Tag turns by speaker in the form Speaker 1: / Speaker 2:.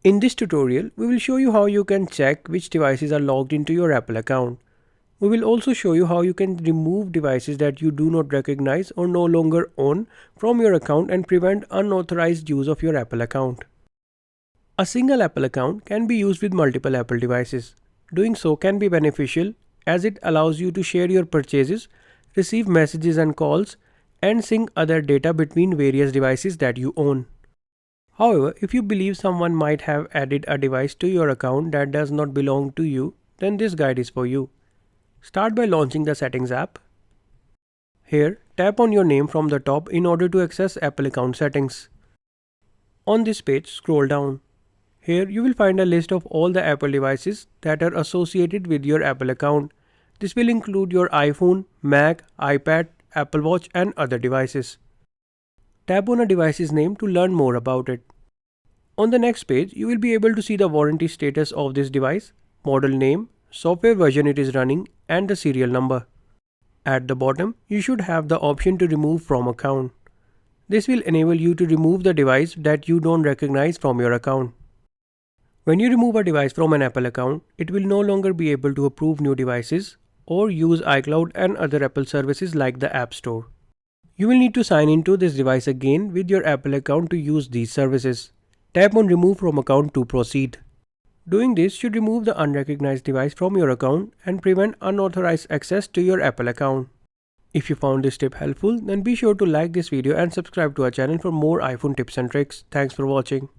Speaker 1: In this tutorial, we will show you how you can check which devices are logged into your Apple account. We will also show you how you can remove devices that you do not recognize or no longer own from your account and prevent unauthorized use of your Apple account. A single Apple account can be used with multiple Apple devices. Doing so can be beneficial as it allows you to share your purchases, receive messages and calls, and sync other data between various devices that you own. However, if you believe someone might have added a device to your account that does not belong to you, then this guide is for you. Start by launching the Settings app. Here, tap on your name from the top in order to access Apple account settings. On this page, scroll down. Here, you will find a list of all the Apple devices that are associated with your Apple account. This will include your iPhone, Mac, iPad, Apple Watch, and other devices. Tap on a device's name to learn more about it. On the next page, you will be able to see the warranty status of this device, model name, software version it is running, and the serial number. At the bottom, you should have the option to remove from account. This will enable you to remove the device that you don't recognize from your account. When you remove a device from an Apple account, it will no longer be able to approve new devices or use iCloud and other Apple services like the App Store. You will need to sign into this device again with your Apple account to use these services. Tap on Remove from Account to proceed. Doing this should remove the unrecognized device from your account and prevent unauthorized access to your Apple account. If you found this tip helpful, then be sure to like this video and subscribe to our channel for more iPhone tips and tricks. Thanks for watching.